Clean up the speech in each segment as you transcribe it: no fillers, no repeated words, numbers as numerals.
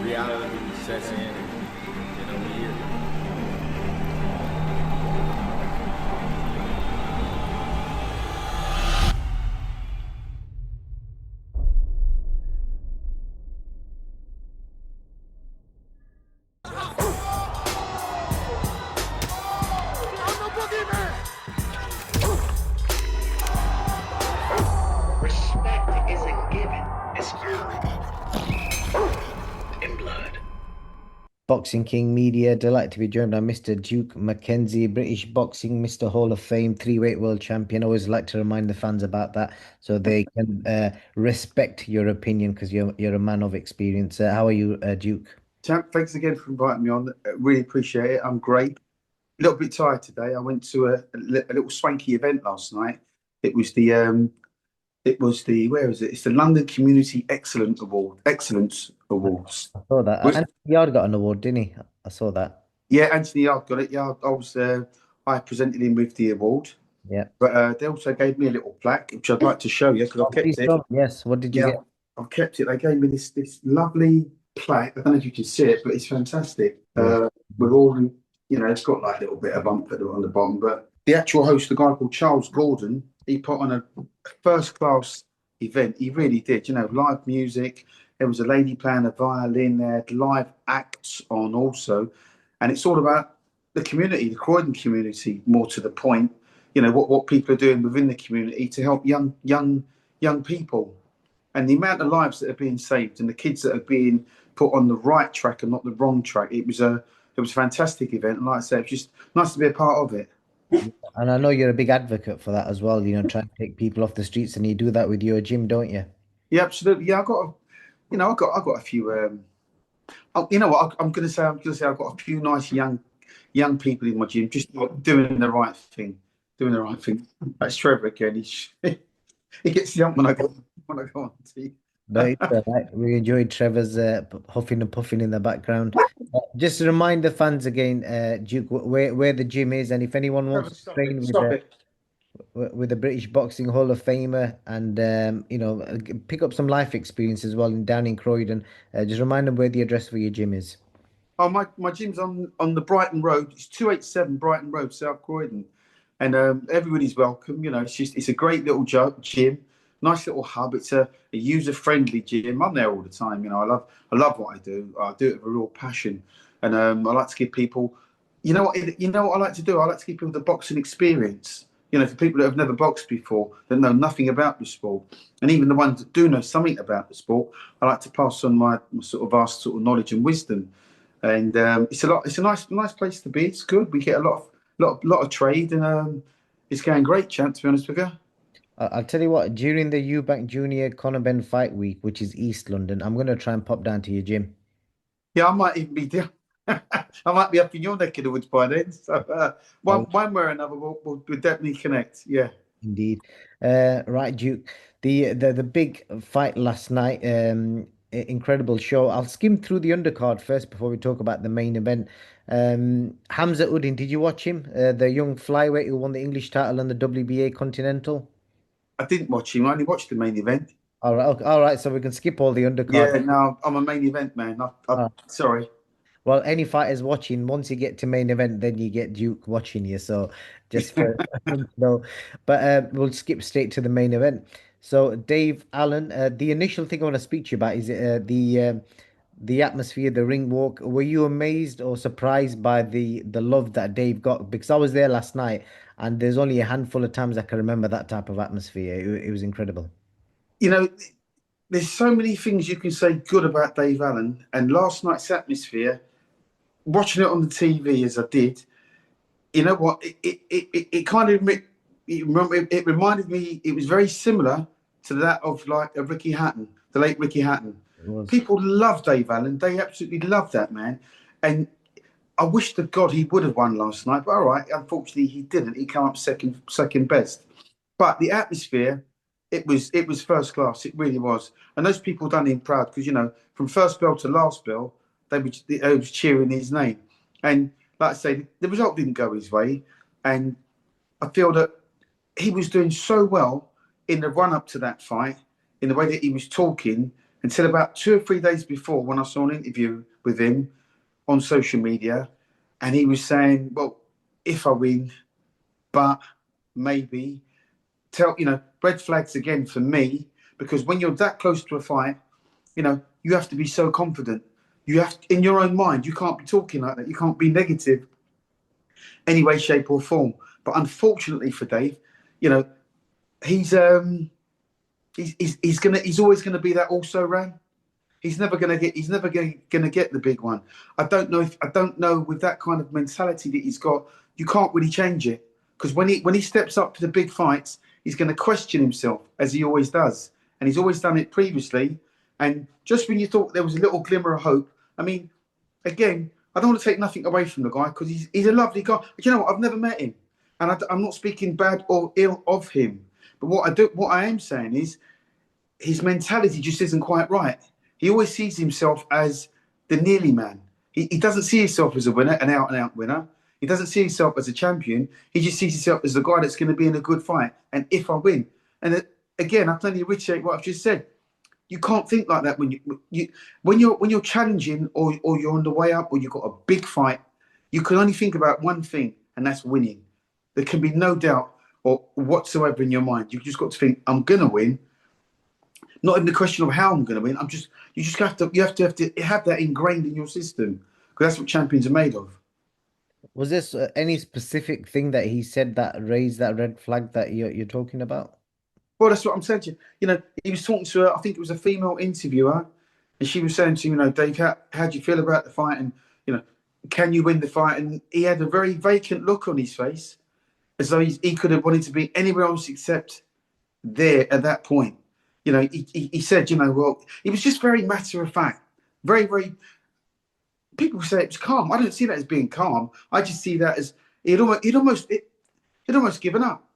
reality sets in, and we're here. Respect isn't given, it's earned in blood. Boxing King Media, delighted to be joined by Mr. Duke McKenzie, British Boxing Mr. Hall of Fame, three-weight world champion. I always like to remind the fans about that so they can respect your opinion because you're a man of experience. How are you, Duke? Champ, thanks again for inviting me on. Really appreciate it. I'm great. A little bit tired today. I went to a little swanky event last night. It was the where is it? It's the London Community Excellence Awards. I saw that. Which, Anthony Yard got an award, didn't he? I saw that. yeah, Anthony Yard got it. Yeah, I presented him with the award. Yeah. But they also gave me a little plaque, which I'd like to show you because I've kept Please it. don't. Yes. What did you Yeah, get? I've kept it. They gave me this lovely plaque. I don't know if you can see it, but it's fantastic. Yeah. With all, it's got like a little bit of bump on the bottom, but the actual host, the guy called Charles Gordon, he put on a first class event. He really did. Live music. There was a lady playing a violin. They had live acts on also, and it's all about the community, the Croydon community, more to the point. What people are doing within the community to help young people, and the amount of lives that are being saved, and the kids that are being put on the right track and not the wrong track. It was a fantastic event, and like I said, it's just nice to be a part of it. And I know you're a big advocate for that as well, trying to take people off the streets, and you do that with your gym, don't you? Yeah, absolutely. Yeah, I got a few. You know what? I'm going to say I've got a few nice young people in my gym, just doing the right thing. That's Trevor again. He gets the ump when I go on TV. No, it's all right. We enjoyed Trevor's huffing and puffing in the background. Just to remind the fans again, Duke, where the gym is, and if anyone wants to train with the British Boxing Hall of Famer and pick up some life experience as well down in Croydon, just remind them where the address for your gym is. Oh, my gym's on the Brighton Road. It's 287 Brighton Road, South Croydon, and everybody's welcome. It's a great little gym, nice little hub. It's a user-friendly gym. I'm there all the time. I love what I do. I do it with a real passion, and I like to give people. You know what I like to do? I like to give people the boxing experience. For people that have never boxed before, that know nothing about the sport, and even the ones that do know something about the sport, I like to pass on my sort of vast sort of knowledge and wisdom. And it's a nice place to be. It's good. We get a lot of trade, and it's going great, champ. To be honest with you. I'll tell you what, during the Eubank Junior Conor Benn Fight Week, which is East London, I'm going to try and pop down to your gym. Yeah, I might even be down. I might be up in your neck of the woods by then. So one way or another, we'll definitely connect. Yeah, indeed. Right, Duke. The big fight last night. Incredible show. I'll skim through the undercard first before we talk about the main event. Hamza Uddin, did you watch him? The young flyweight who won the English title and the WBA Continental. I didn't watch him. I only watched the main event. All right, okay, all right. So we can skip all the undercard. Yeah, no, I'm a main event man. Sorry. Well, any fighters watching, once you get to main event, then you get Duke watching you. So just for but we'll skip straight to the main event. So Dave Allen, the initial thing I want to speak to you about is the atmosphere, the ring walk. Were you amazed or surprised by the love that Dave got? Because I was there last night, and there's only a handful of times I can remember that type of atmosphere. It was incredible. There's so many things you can say good about Dave Allen, and last night's atmosphere, watching it on the TV as I did, you know what? It kind of it reminded me. It was very similar to that of like a Ricky Hatton, the late Ricky Hatton. People love Dave Allen. They absolutely love that man, and I wish to God he would have won last night. But all right, unfortunately he didn't. He came up second best. But the atmosphere, it was first class. It really was, and those people done him proud because from first bell to last bell. They was cheering his name. And like I say, the result didn't go his way. And I feel that he was doing so well in the run-up to that fight, in the way that he was talking, until about 2 or 3 days before when I saw an interview with him on social media, and he was saying, "Well, if I win, but maybe." Red flags again for me, because when you're that close to a fight, you have to be so confident. You have, in your own mind, you can't be talking like that. You can't be negative any way, shape, or form. But unfortunately for Dave, you know, he's he's always gonna be that also ran. He's never gonna get the big one. I don't know with that kind of mentality that he's got, you can't really change it. Because when he steps up to the big fights, he's gonna question himself, as he always does. And he's always done it previously. And just when you thought there was a little glimmer of hope, I mean, again, I don't want to take nothing away from the guy, because he's a lovely guy. But you know what? I've never met him, and I'm not speaking bad or ill of him. But what I am saying is, his mentality just isn't quite right. He always sees himself as the nearly man. He doesn't see himself as a winner, an out and out winner. He doesn't see himself as a champion. He just sees himself as the guy that's going to be in a good fight. And if I win, and again, I can only reiterate what I've just said. You can't think like that when you're challenging, or you're on the way up, or you've got a big fight. You can only think about one thing, and that's winning. There can be no doubt or whatsoever in your mind. You've just got to think, I'm gonna win. Not even the question of how I'm gonna win. You just have to have that ingrained in your system, because that's what champions are made of. Was this any specific thing that he said that raised that red flag that you're talking about? Well, that's what I'm saying to you. He was talking to I think it was a female interviewer, and she was saying to him, Dave, how do you feel about the fight? And, can you win the fight? And he had a very vacant look on his face, as though he could have wanted to be anywhere else except there at that point. He said, well, he was just very matter of fact, very, very. People say it was calm. I don't see that as being calm. I just see that as he'd almost given up.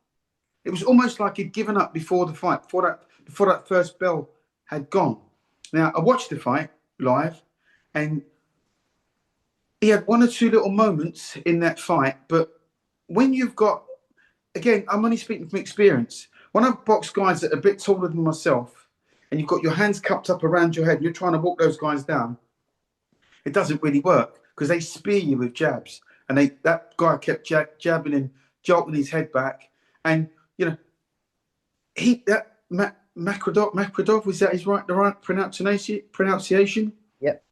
It was almost like he'd given up before the fight, before that first bell had gone. Now, I watched the fight live, and he had one or two little moments in that fight. But when you've got, again, I'm only speaking from experience. When I've boxed guys that are a bit taller than myself, and you've got your hands cupped up around your head, and you're trying to walk those guys down, it doesn't really work, because they spear you with jabs. And that guy kept jabbing and jolting his head back. And, Makhmudov, was that the right pronunciation? Yep.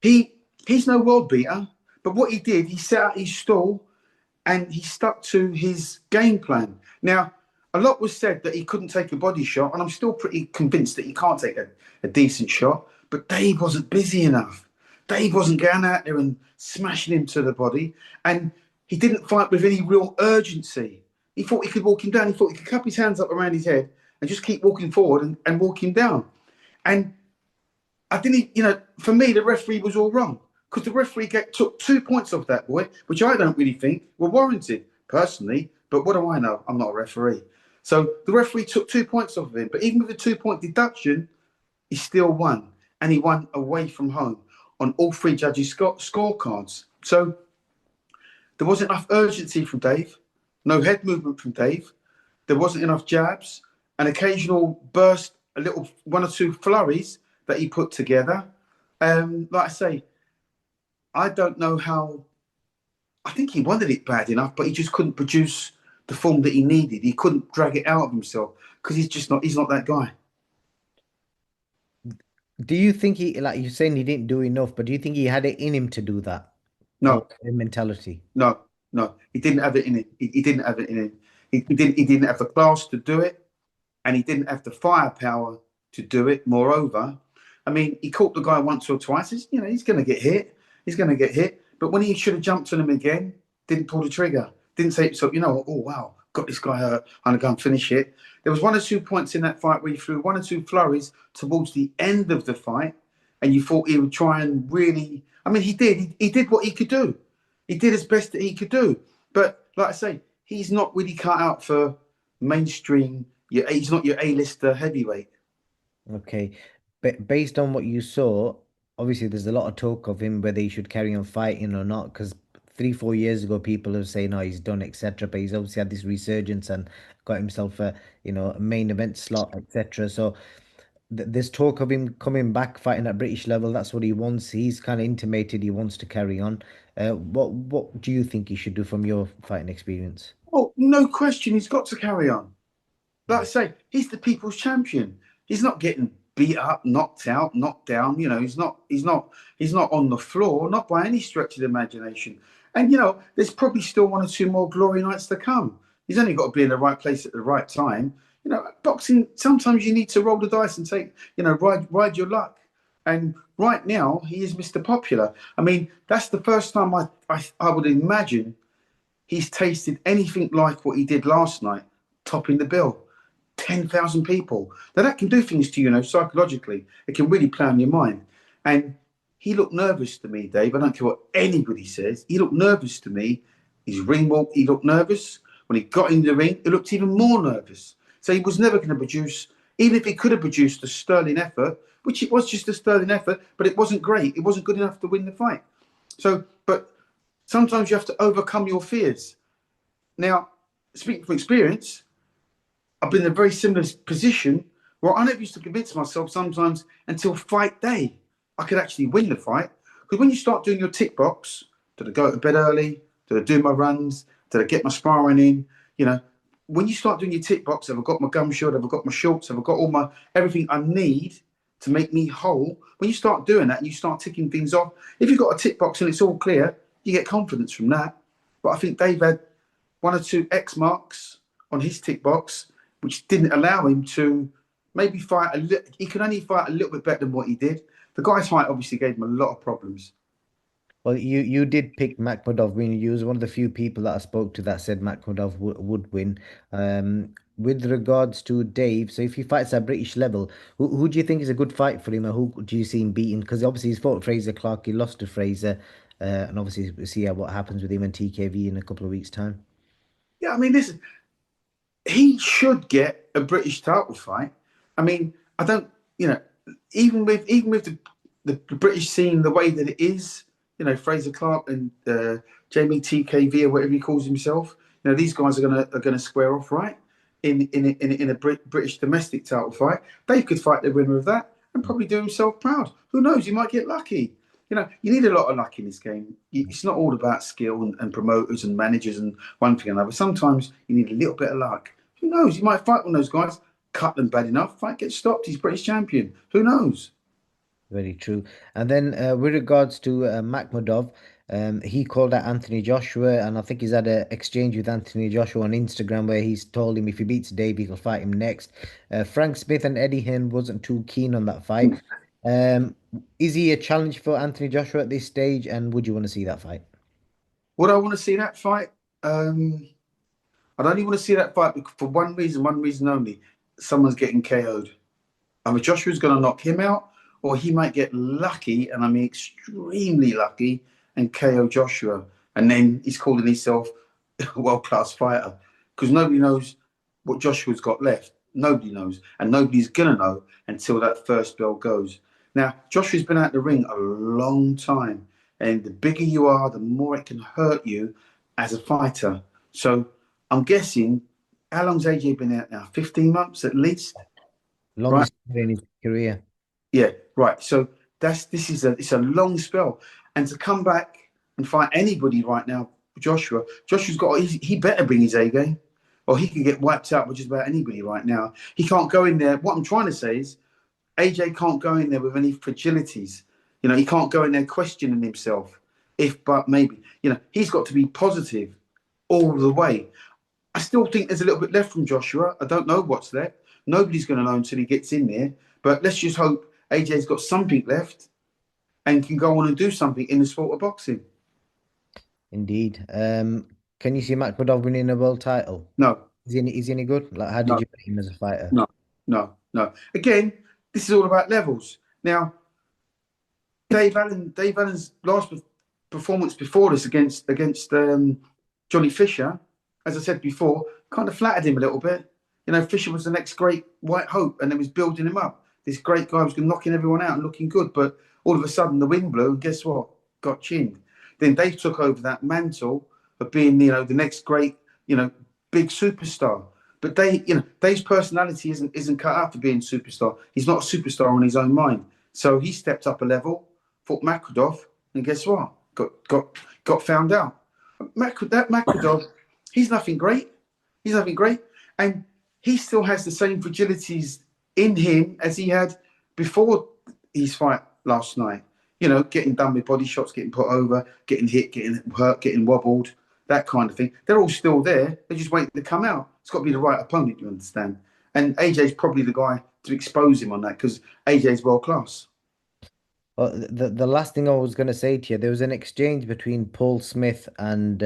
He's no world beater, but what he did, he set out his stall and he stuck to his game plan. Now, a lot was said that he couldn't take a body shot, and I'm still pretty convinced that he can't take a decent shot, but Dave wasn't busy enough. Dave wasn't going out there and smashing him to the body, and he didn't fight with any real urgency. He thought he could walk him down. He thought he could cup his hands up around his head and just keep walking forward and walk him down. And I didn't, for me, the referee was all wrong, because the referee took 2 points off that boy, which I don't really think were warranted personally. But what do I know? I'm not a referee. So the referee took 2 points off of him. But even with the 2-point deduction, he still won. And he won away from home on all three judges' scorecards. So there wasn't enough urgency from Dave, no head movement from Dave. There wasn't enough jabs, an occasional burst, a little one or two flurries that he put together. Like I say, I don't know how. I think he wanted it bad enough, but he just couldn't produce the form that he needed. He couldn't drag it out of himself, because he's not that guy. Do you think he, like you're saying, he didn't do enough, but do you think he had it in him to do that? No. Or mentality? No. He didn't have it in it. He didn't have it in him. He didn't have the class to do it, and he didn't have the firepower to do it. Moreover, I mean, he caught the guy once or twice. He's going to get hit. He's going to get hit. But when he should have jumped on him again, didn't pull the trigger. Didn't say so. Oh wow, got this guy hurt. I'm going to go and finish it. There was 1 or 2 points in that fight where he threw 1 or 2 flurries towards the end of the fight, and you thought he would try and really. I mean, he did. He did what he could do. He did his best that he could do. But like I say, he's not really cut out for mainstream. He's not your A-lister heavyweight. Okay. But based on what you saw, obviously there's a lot of talk of him whether he should carry on fighting or not. Because 3, 4 years ago, people have saying, "Oh, he's done," etc. But he's obviously had this resurgence and got himself a main event slot, etc. So there's talk of him coming back fighting at British level. That's what he wants. He's kind of intimated he wants to carry on. What do you think he should do from your fighting experience? Oh, no question, he's got to carry on. Like I say, he's the people's champion. He's not getting beat up, knocked out, knocked down. You know, he's not on the floor, not by any stretch of the imagination. And you know, there's probably still one or two more glory nights to come. He's only got to be in the right place at the right time. You know, boxing, sometimes you need to roll the dice and take, you know, ride your luck. And right now, he is Mr. Popular. I mean, that's the first time I would imagine he's tasted anything like what he did last night, topping the bill. 10,000 people. Now that can do things to you, you know, psychologically. It can really play on your mind. And he looked nervous to me, Dave. I don't care what anybody says. He looked nervous to me. His ring walk, he looked nervous. When he got in the ring, he looked even more nervous. So he was never going to produce, even if he could have produced a sterling effort, which it was just a sterling effort, but it wasn't great. It wasn't good enough to win the fight. So, but sometimes you have to overcome your fears. Now, speaking from experience, I've been in a very similar position where I never used to convince myself sometimes until fight day I could actually win the fight. Because when you start doing your tick box, did I go to bed early? Did I do my runs? Did I get my sparring in? You know, when you start doing your tick box, have I got my gum shield? Have I got my shorts? Have I got all my everything I need to make me whole? When you start doing that and you start ticking things off, if you've got a tick box and it's all clear, you get confidence from that. But I think Dave had one or two X marks on his tick box, which didn't allow him to maybe fight a little. He could only fight a little bit better than what he did. The guy's height obviously gave him a lot of problems. Well, you did pick Makhmudov win. You was one of the few people that I spoke to that said Makhmudov would win. With regards to Dave, so if he fights at British level, who do you think is a good fight for him, or who do you see him beating? Because obviously he's fought Fraser Clark, he lost to Fraser, and obviously we'll see what happens with him and TKV in a couple of weeks' time. Yeah, I mean, listen, he should get a British title fight. I mean, I don't, you know, even with the British scene the way that it is, you know, Fraser Clark and Jamie TKV or whatever he calls himself, you know, these guys are gonna square off, right? In a British domestic title fight, they could fight the winner of that and probably do himself proud. Who knows? He might get lucky. You know, you need a lot of luck in this game. It's not all about skill and promoters and managers and one thing and another. Sometimes you need a little bit of luck. Who knows? You might fight one of those guys, cut them bad enough, fight gets stopped. He's British champion. Who knows? Very true. And then with regards to Makhmudov, he called out Anthony Joshua, and I think he's had an exchange with Anthony Joshua on Instagram where he's told him if he beats Dave, he'll fight him next. Frank Smith and Eddie Hearn wasn't too keen on that fight. Um, is he a challenge for Anthony Joshua at this stage, and would you want to see that fight? Would I want to see that fight? I'd only want to see that fight for one reason only. Someone's getting KO'd. I mean, Joshua's going to knock him out, or he might get lucky, and I mean extremely lucky, and KO Joshua. And then he's calling himself a world-class fighter because nobody knows what Joshua's got left. Nobody knows. And nobody's going to know until that first bell goes. Now, Joshua's been out the ring a long time. And the bigger you are, the more it can hurt you as a fighter. So I'm guessing, how long's AJ been out now? 15 months at least? Longest in his career. Yeah, right. So it's a long spell. And to come back and fight anybody right now, Joshua's got, he better bring his A game, or he can get wiped out with just about anybody right now. He can't go in there. What I'm trying to say is AJ can't go in there with any fragilities. You know, he can't go in there questioning himself. If, but maybe, you know, he's got to be positive all the way. I still think there's a little bit left from Joshua. I don't know what's left. Nobody's going to know until he gets in there. But let's just hope AJ's got something left and can go on and do something in the sport of boxing. Indeed. Can you see Makhmudov winning a world title? No. Is he any good? Like, how did you put him as a fighter? No. Again, this is all about levels. Now, Dave Allen's last performance before this against Johnny Fisher, as I said before, kind of flattered him a little bit. You know, Fisher was the next great white hope, and it was building him up. This great guy was knocking everyone out and looking good, but all of a sudden the wind blew, and guess what? Got chinned. Then Dave took over that mantle of being, you know, the next great, you know, big superstar. But Dave's personality isn't cut out for being a superstar. He's not a superstar on his own mind. So he stepped up a level, fought Makhmudov, and guess what? Got found out. Makhmudov, he's nothing great. He's nothing great, and he still has the same fragilities in him as he had before his fight last night. You know, getting done with body shots, getting put over, getting hit, getting hurt, getting wobbled, that kind of thing. They're all still there. They're just waiting to come out. It's got to be the right opponent, you understand? And AJ's probably the guy to expose him on that because AJ's world class. Well, the last thing I was going to say to you, there was an exchange between Paul Smith and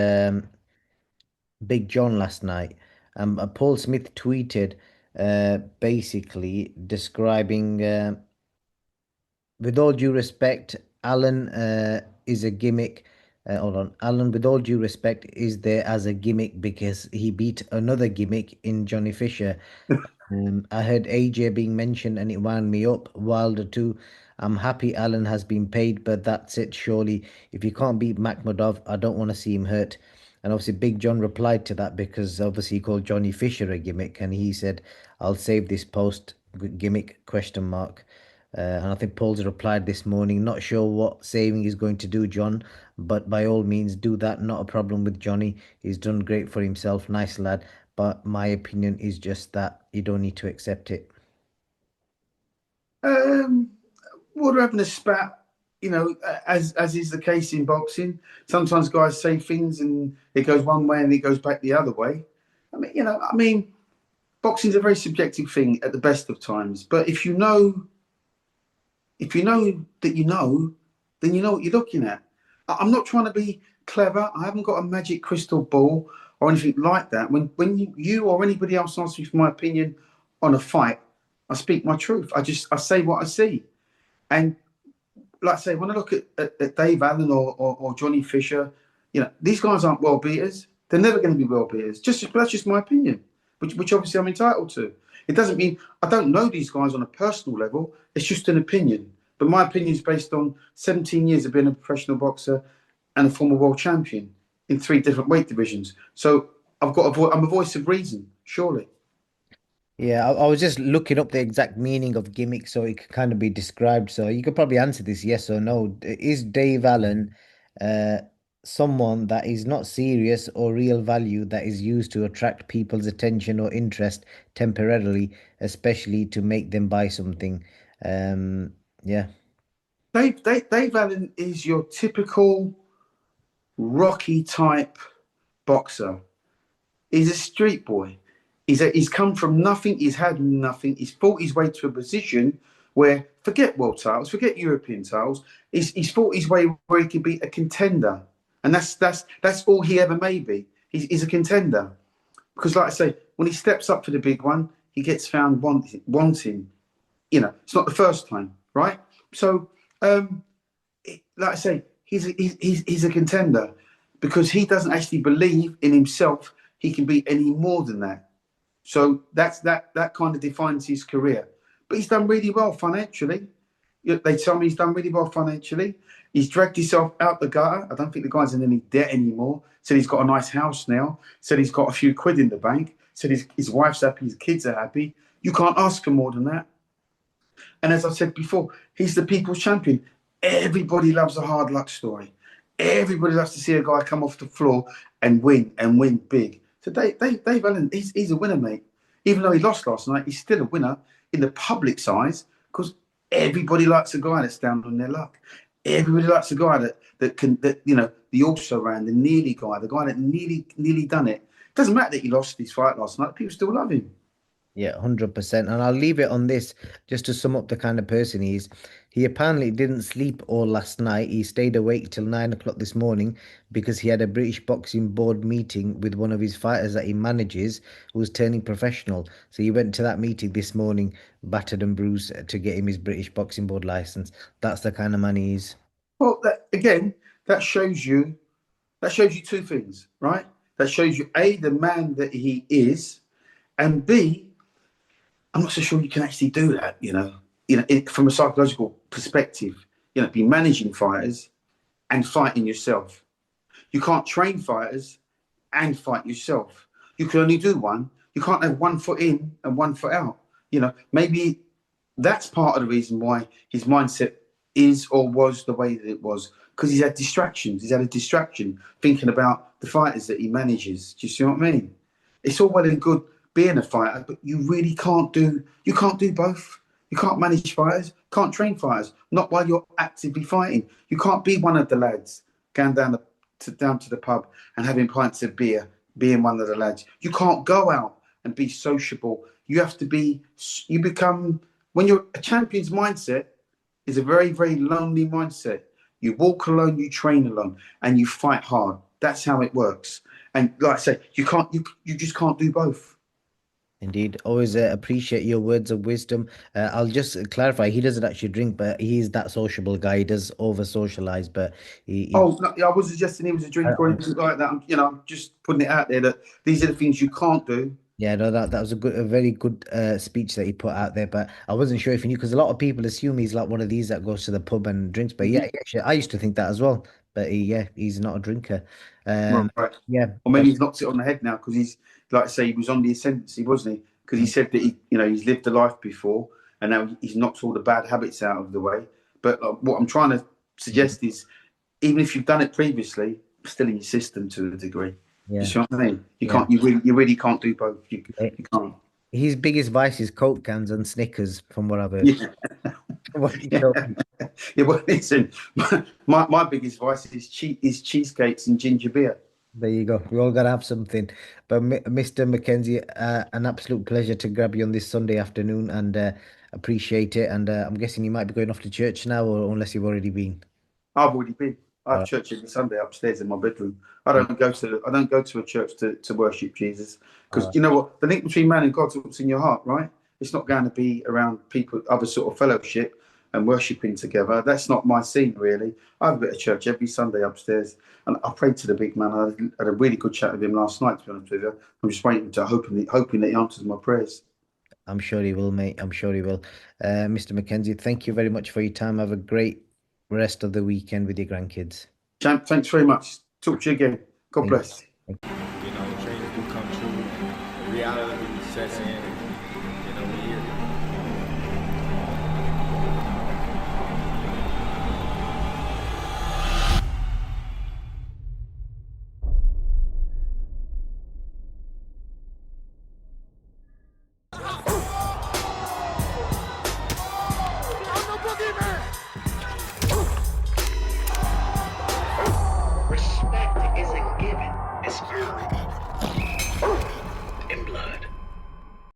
Big John last night. Paul Smith tweeted basically describing, with all due respect, Alan is a gimmick. Hold on, Alan, with all due respect, is there as a gimmick because he beat another gimmick in Johnny Fisher. I heard AJ being mentioned and it wound me up. Wilder too. I'm happy Alan has been paid, but that's it, surely. If you can't beat Makhmudov, I don't want to see him hurt. And obviously, Big John replied to that because obviously he called Johnny Fisher a gimmick, and he said, "I'll save this post gimmick question mark." And I think Paul's replied this morning, not sure what saving is going to do, John, but by all means do that. Not a problem with Johnny. He's done great for himself. Nice lad. But my opinion is just that you don't need to accept it. We're having a spat, you know, as is the case in boxing. Sometimes guys say things and it goes one way and it goes back the other way. I mean, boxing's a very subjective thing at the best of times. But if you know that you know, then you know what you're looking at. I'm not trying to be clever. I haven't got a magic crystal ball or anything like that. When you or anybody else asks me for my opinion on a fight, I speak my truth. I say what I see. And like I say, when I look at Dave Allen or Johnny Fisher, you know, these guys aren't world beaters. They're never going to be world beaters. That's just my opinion, which obviously I'm entitled to. It doesn't mean I don't know these guys on a personal level. It's just an opinion. But my opinion is based on 17 years of being a professional boxer and a former world champion in 3 different weight divisions. So I'm a voice of reason, surely. Yeah, I was just looking up the exact meaning of gimmick so it could kind of be described. So you could probably answer this yes or no. Is Dave Allen uh, someone that is not serious or real value that is used to attract people's attention or interest temporarily, especially to make them buy something? Yeah. Dave Allen is your typical Rocky type boxer. He's a street boy. He's come from nothing. He's had nothing. He's fought his way to a position where, forget world titles, forget European titles. He's fought his way where he can be a contender, and that's all he ever may be. He's a contender because, like I say, when he steps up for the big one, he gets found wanting. You know, it's not the first time, right? So, like I say, he's a contender because he doesn't actually believe in himself. He can be any more than that. So that kind of defines his career. But he's done really well financially. They tell me he's done really well financially. He's dragged himself out the gutter. I don't think the guy's in any debt anymore. Said he's got a nice house now. Said he's got a few quid in the bank. Said his wife's happy, his kids are happy. You can't ask for more than that. And as I said before, he's the people's champion. Everybody loves a hard luck story. Everybody loves to see a guy come off the floor and win big. So Dave Allen, he's a winner, mate. Even though he lost last night, he's still a winner in the public's eyes because everybody likes a guy that's down on their luck. Everybody likes a guy that you know, the also ran, the nearly guy, the guy that nearly done it. It doesn't matter that he lost his fight last night. People still love him. Yeah, 100%. And I'll leave it on this just to sum up the kind of person he is. He apparently didn't sleep all last night. He stayed awake till 9 o'clock this morning because he had a British Boxing Board meeting with one of his fighters that he manages who was turning professional. So he went to that meeting this morning, battered and bruised, to get him his British Boxing Board license. That's the kind of man he is. Well, that shows you 2 things, right? That shows you A, the man that he is, and B, I'm not so sure you can actually do that, from a psychological perspective, be managing fighters and fighting yourself. You can't train fighters and fight yourself. You can only do one. You can't have 1 foot in and 1 foot out. You know, maybe that's part of the reason why his mindset is or was the way that it was, because he's had distractions. He's had a distraction thinking about the fighters that he manages. Do you see what I mean? It's all well and good being a fighter, but you really can't do both. You can't manage fighters, can't train fighters, not while you're actively fighting. You can't be one of the lads going down to the pub and having pints of beer, being one of the lads. You can't go out and be sociable. You have to be, when you're a champion's mindset is a very, very lonely mindset. You walk alone, you train alone, and you fight hard. That's how it works. And like I say, you just can't do both. Indeed, always appreciate your words of wisdom. I'll just clarify, he doesn't actually drink, but he's that sociable guy. He does over socialize, but Oh, no, I wasn't suggesting he was a drinker or anything like that. I'm just putting it out there that these are the things you can't do. yeah, no, that was a very good speech that he put out there. But I wasn't sure if he knew, because a lot of people assume he's like one of these that goes to the pub and drinks. But yeah, actually, I used to think that as well. But he's not a drinker. Right. Yeah, Or maybe he's knocked it on the head now because he's, like I say, he was on the ascendancy, wasn't he? Because he said that he's lived a life before and now he's knocked all the bad habits out of the way. But what I'm trying to suggest is, even if you've done it previously, still in your system to a degree. yeah. You see what I mean? You really can't do both. You can't. His biggest vice is Coke cans and Snickers, from what I've heard. Yeah. What he told me. Yeah, well, listen, my biggest vice is cheesecakes and ginger beer. There you go. We all got to have something. But Mr. McKenzie, an absolute pleasure to grab you on this Sunday afternoon, and appreciate it. And I'm guessing you might be going off to church now, or unless you've already been. I've already been. I have church every Sunday upstairs in my bedroom. I don't go to a church to worship Jesus, because you know what? The link between man and God's what's in your heart, right? It's not going to be around people, other sort of fellowship and worshipping together. That's not my scene, really. I have a bit of church every Sunday upstairs, and I prayed to the big man. I had a really good chat with him last night, to be honest with you. I'm just hoping that he answers my prayers. I'm sure he will, mate. I'm sure he will. Mr. McKenzie, thank you very much for your time. Have a great rest of the weekend with your grandkids. Champ, thanks very much. Talk to you again. God bless. Dreams do come true. Reality sets in.